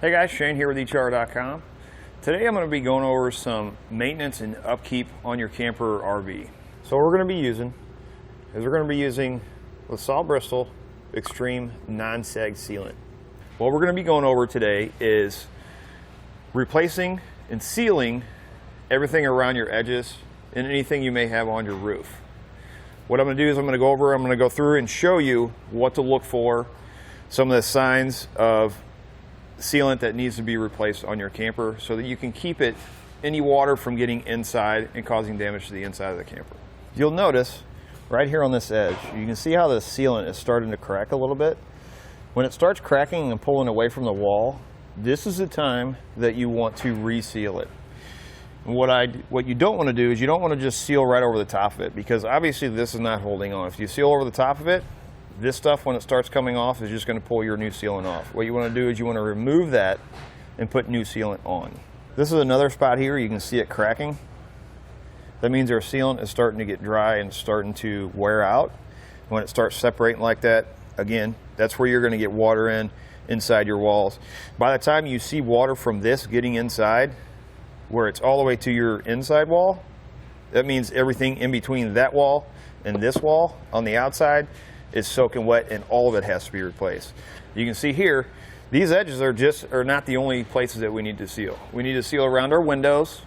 Hey guys, Shane here with etrailer.com. Today I'm going to be going over some maintenance and upkeep on your camper or RV. So what we're going to be using LaSalle Bristol Xtrm Non-Sag Sealant. What we're going to be going over today is replacing and sealing everything around your edges and anything you may have on your roof. What I'm going to do is I'm going to go through and show you what to look for, some of the signs of sealant that needs to be replaced on your camper so that you can keep any water from getting inside and causing damage to the inside of the camper. You'll notice right here on this edge, you can see how the sealant is starting to crack a little bit. When it starts cracking and pulling away from the wall, this is the time that you want to reseal it. And what you don't want to do is you don't want to just seal right over the top of it, because obviously this is not holding on. If you seal over the top of it, this stuff, when it starts coming off, is just going to pull your new sealant off. What you want to do is you want to remove that and put new sealant on. This is another spot here, you can see it cracking. That means our sealant is starting to get dry and starting to wear out. When it starts separating like that, again, that's where you're going to get water inside your walls. By the time you see water from this getting inside, where it's all the way to your inside wall, that means everything in between that wall and this wall on the outside is soaking wet, and all of it has to be replaced. You can see here, these edges are not the only places that we need to seal. We need to seal around our windows.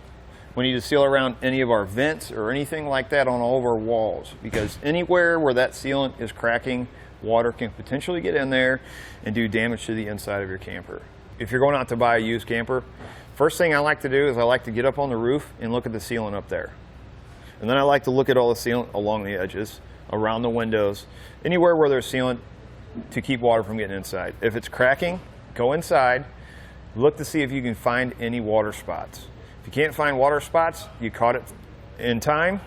We need to seal around any of our vents or anything like that on all of our walls, because anywhere where that sealant is cracking, water can potentially get in there and do damage to the inside of your camper. If you're going out to buy a used camper, first thing I like to do is I like to get up on the roof and look at the sealant up there. And then I like to look at all the sealant along the edges, around the windows, anywhere where there's sealant to keep water from getting inside. If it's cracking, go inside, look to see if you can find any water spots. If you can't find water spots, you caught it in time,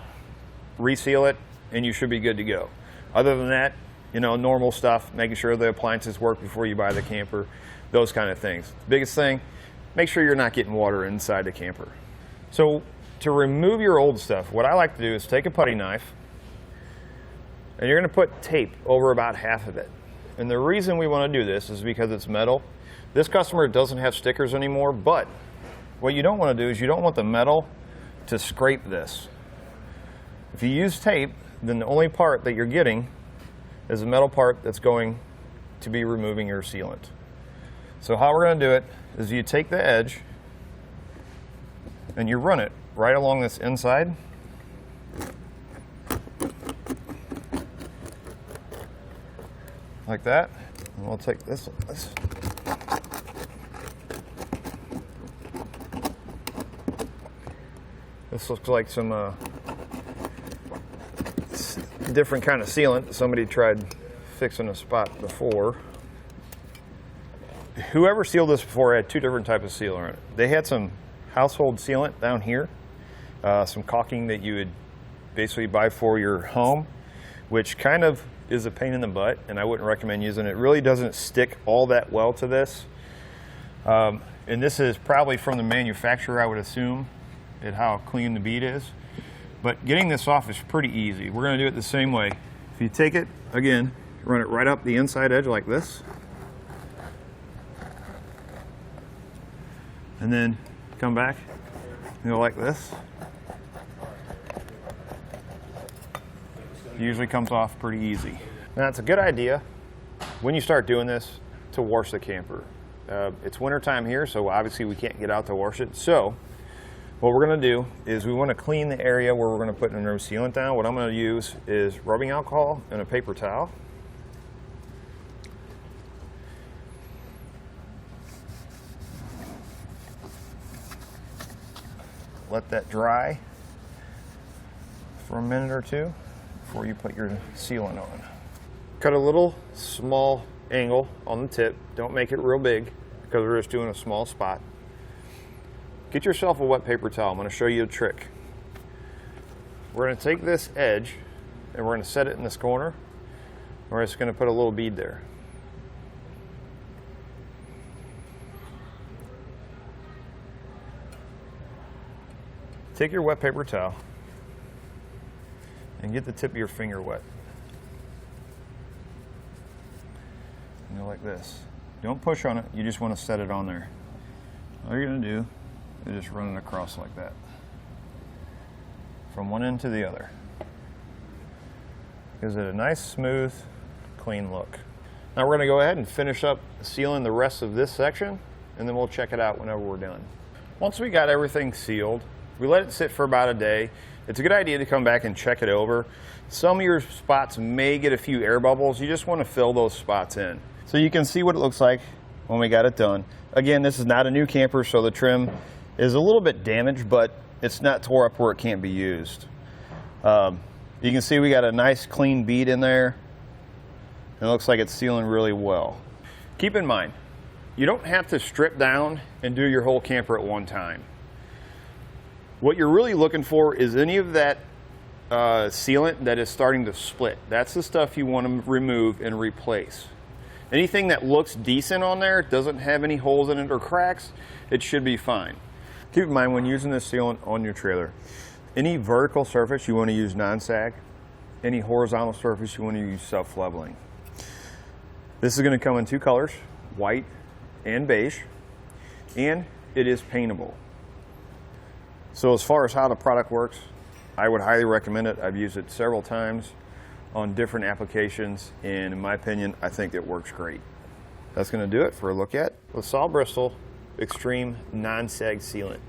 reseal it, and you should be good to go. Other than that, normal stuff, making sure the appliances work before you buy the camper, those kind of things. Biggest thing, make sure you're not getting water inside the camper. So to remove your old stuff, what I like to do is take a putty knife, and you're going to put tape over about half of it. And the reason we want to do this is because it's metal. This customer doesn't have stickers anymore, but what you don't want to do is you don't want the metal to scrape this. If you use tape, then the only part that you're getting is the metal part that's going to be removing your sealant. So how we're going to do it is you take the edge and you run it right along this inside. Like that, and we'll take this. This looks like some different kind of sealant. Somebody tried fixing a spot before. Whoever sealed this before had two different types of sealer in it. They had some household sealant down here, some caulking that you would basically buy for your home, which kind of is a pain in the butt, and I wouldn't recommend using it. It really doesn't stick all that well to this. And this is probably from the manufacturer, I would assume, at how clean the bead is. But getting this off is pretty easy. We're going to do it the same way. If you take it, again, run it right up the inside edge like this. And then come back and go like this. Usually comes off pretty easy. Now it's a good idea when you start doing this to wash the camper. It's winter time here, so obviously we can't get out to wash it. So what we're going to do is we want to clean the area where we're going to put an sealant down. What I'm going to use is rubbing alcohol and a paper towel. Let that dry for a minute or two before you put your sealant on. Cut a little small angle on the tip. Don't make it real big, because we're just doing a small spot. Get yourself a wet paper towel. I'm going to show you a trick. We're going to take this edge and we're going to set it in this corner. We're just going to put a little bead there. Take your wet paper towel and get the tip of your finger wet. Like this. Don't push on it, you just want to set it on there. All you're going to do is just run it across like that, from one end to the other. Gives it a nice, smooth, clean look. Now we're going to go ahead and finish up sealing the rest of this section, and then we'll check it out whenever we're done. Once we got everything sealed, we let it sit for about a day. It's a good idea to come back and check it over. Some of your spots may get a few air bubbles. You just want to fill those spots in. So you can see what it looks like when we got it done. Again, this is not a new camper, so the trim is a little bit damaged, but it's not tore up where it can't be used. You can see we got a nice clean bead in there. It looks like it's sealing really well. Keep in mind, you don't have to strip down and do your whole camper at one time. What you're really looking for is any of that sealant that is starting to split. That's the stuff you want to remove and replace. Anything that looks decent on there, doesn't have any holes in it or cracks, it should be fine. Keep in mind when using this sealant on your trailer, any vertical surface you want to use non-sag, any horizontal surface you want to use self-leveling. This is going to come in two colors, white and beige, and it is paintable. So as far as how the product works, I would highly recommend it. I've used it several times on different applications, and in my opinion, I think it works great. That's going to do it for a look at LaSalle Bristol Xtrm Non-Sag Sealant.